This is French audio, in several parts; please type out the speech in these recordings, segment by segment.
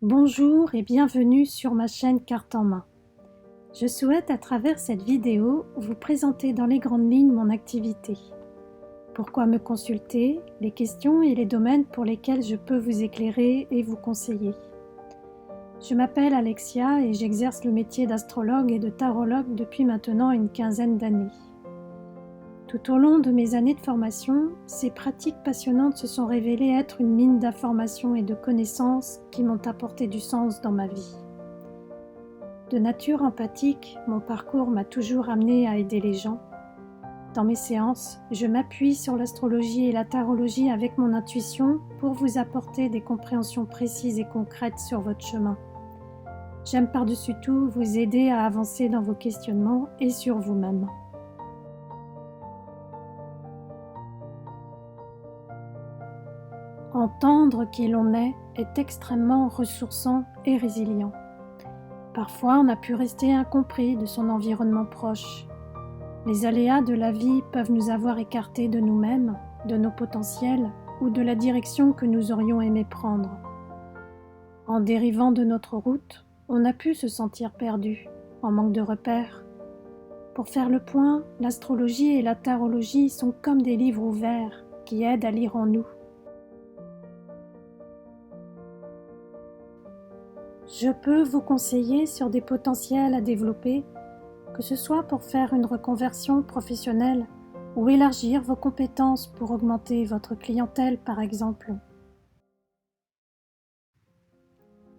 Bonjour et bienvenue sur ma chaîne Carte en main. Je souhaite à travers cette vidéo vous présenter dans les grandes lignes mon activité. Pourquoi me consulter, les questions et les domaines pour lesquels je peux vous éclairer et vous conseiller. Je m'appelle Alexia et j'exerce le métier d'astrologue et de tarologue depuis maintenant une quinzaine d'années. Tout au long de mes années de formation, ces pratiques passionnantes se sont révélées être une mine d'informations et de connaissances qui m'ont apporté du sens dans ma vie. De nature empathique, mon parcours m'a toujours amené à aider les gens. Dans mes séances, je m'appuie sur l'astrologie et la tarologie avec mon intuition pour vous apporter des compréhensions précises et concrètes sur votre chemin. J'aime par-dessus tout vous aider à avancer dans vos questionnements et sur vous-même. Entendre qui l'on est extrêmement ressourçant et résilient. Parfois, on a pu rester incompris de son environnement proche. Les aléas de la vie peuvent nous avoir écartés de nous-mêmes, de nos potentiels ou de la direction que nous aurions aimé prendre. En dérivant de notre route, on a pu se sentir perdu, en manque de repères. Pour faire le point, l'astrologie et la tarologie sont comme des livres ouverts qui aident à lire en nous. Je peux vous conseiller sur des potentiels à développer, que ce soit pour faire une reconversion professionnelle ou élargir vos compétences pour augmenter votre clientèle par exemple.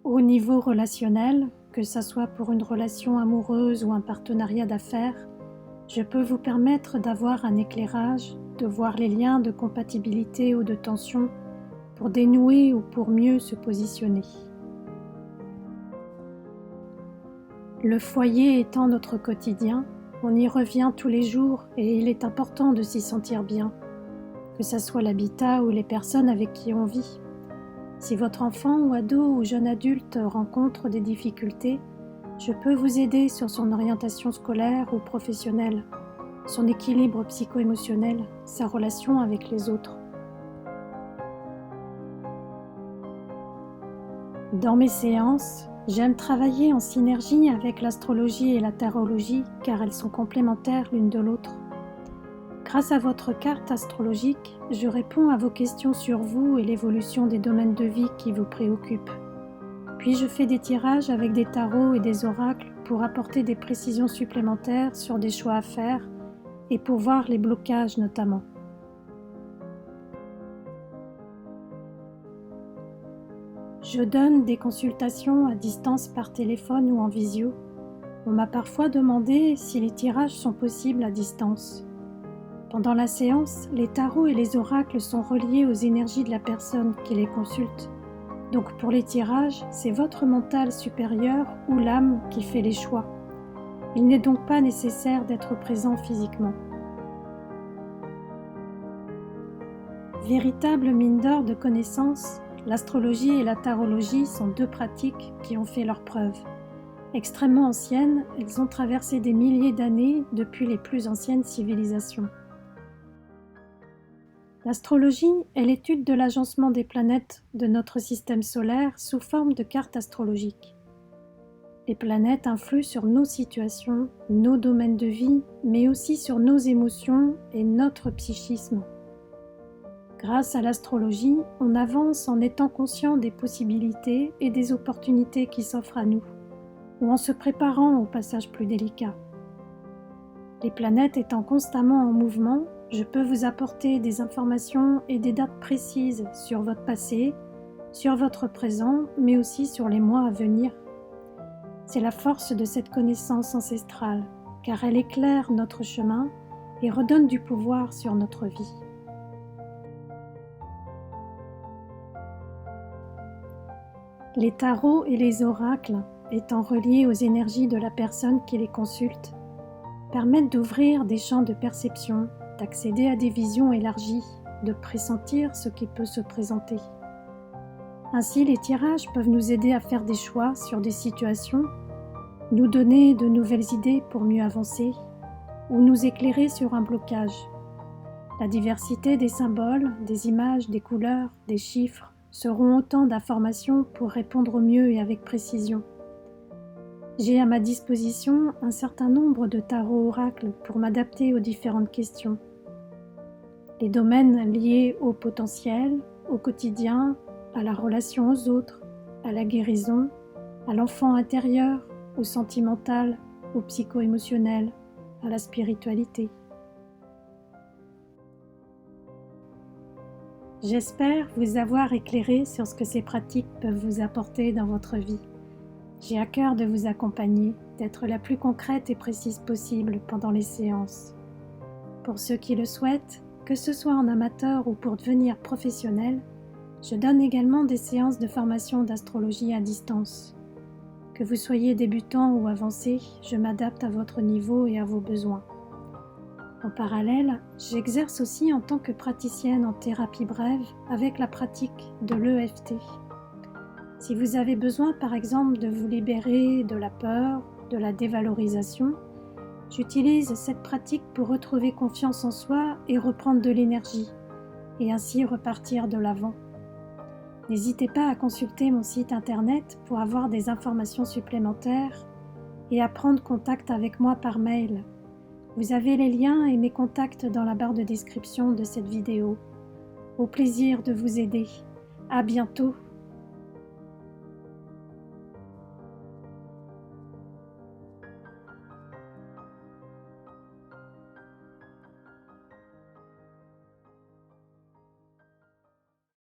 Au niveau relationnel, que ce soit pour une relation amoureuse ou un partenariat d'affaires, je peux vous permettre d'avoir un éclairage, de voir les liens de compatibilité ou de tension pour dénouer ou pour mieux se positionner. Le foyer étant notre quotidien, on y revient tous les jours et il est important de s'y sentir bien, que ce soit l'habitat ou les personnes avec qui on vit. Si votre enfant ou ado ou jeune adulte rencontre des difficultés, je peux vous aider sur son orientation scolaire ou professionnelle, son équilibre psycho-émotionnel, sa relation avec les autres. Dans mes séances, j'aime travailler en synergie avec l'astrologie et la tarologie car elles sont complémentaires l'une de l'autre. Grâce à votre carte astrologique, je réponds à vos questions sur vous et l'évolution des domaines de vie qui vous préoccupent. Puis je fais des tirages avec des tarots et des oracles pour apporter des précisions supplémentaires sur des choix à faire et pour voir les blocages notamment. Je donne des consultations à distance par téléphone ou en visio. On m'a parfois demandé si les tirages sont possibles à distance. Pendant la séance, les tarots et les oracles sont reliés aux énergies de la personne qui les consulte. Donc pour les tirages, c'est votre mental supérieur ou l'âme qui fait les choix. Il n'est donc pas nécessaire d'être présent physiquement. Véritable mine d'or de connaissances, l'astrologie et la tarologie sont deux pratiques qui ont fait leurs preuves. Extrêmement anciennes, elles ont traversé des milliers d'années depuis les plus anciennes civilisations. L'astrologie est l'étude de l'agencement des planètes de notre système solaire sous forme de cartes astrologiques. Les planètes influent sur nos situations, nos domaines de vie, mais aussi sur nos émotions et notre psychisme. Grâce à l'astrologie, on avance en étant conscient des possibilités et des opportunités qui s'offrent à nous, ou en se préparant au passage plus délicat. Les planètes étant constamment en mouvement, je peux vous apporter des informations et des dates précises sur votre passé, sur votre présent, mais aussi sur les mois à venir. C'est la force de cette connaissance ancestrale, car elle éclaire notre chemin et redonne du pouvoir sur notre vie. Les tarots et les oracles, étant reliés aux énergies de la personne qui les consulte, permettent d'ouvrir des champs de perception, d'accéder à des visions élargies, de pressentir ce qui peut se présenter. Ainsi, les tirages peuvent nous aider à faire des choix sur des situations, nous donner de nouvelles idées pour mieux avancer, ou nous éclairer sur un blocage. La diversité des symboles, des images, des couleurs, des chiffres seront autant d'informations pour répondre au mieux et avec précision. J'ai à ma disposition un certain nombre de tarots oracles pour m'adapter aux différentes questions. Les domaines liés au potentiel, au quotidien, à la relation aux autres, à la guérison, à l'enfant intérieur, au sentimental, au psycho-émotionnel, à la spiritualité. J'espère vous avoir éclairé sur ce que ces pratiques peuvent vous apporter dans votre vie. J'ai à cœur de vous accompagner, d'être la plus concrète et précise possible pendant les séances. Pour ceux qui le souhaitent, que ce soit en amateur ou pour devenir professionnel, je donne également des séances de formation d'astrologie à distance. Que vous soyez débutant ou avancé, je m'adapte à votre niveau et à vos besoins. En parallèle, j'exerce aussi en tant que praticienne en thérapie brève avec la pratique de l'EFT. Si vous avez besoin par exemple de vous libérer de la peur, de la dévalorisation, j'utilise cette pratique pour retrouver confiance en soi et reprendre de l'énergie, et ainsi repartir de l'avant. N'hésitez pas à consulter mon site internet pour avoir des informations supplémentaires et à prendre contact avec moi par mail. Vous avez les liens et mes contacts dans la barre de description de cette vidéo. Au plaisir de vous aider. À bientôt.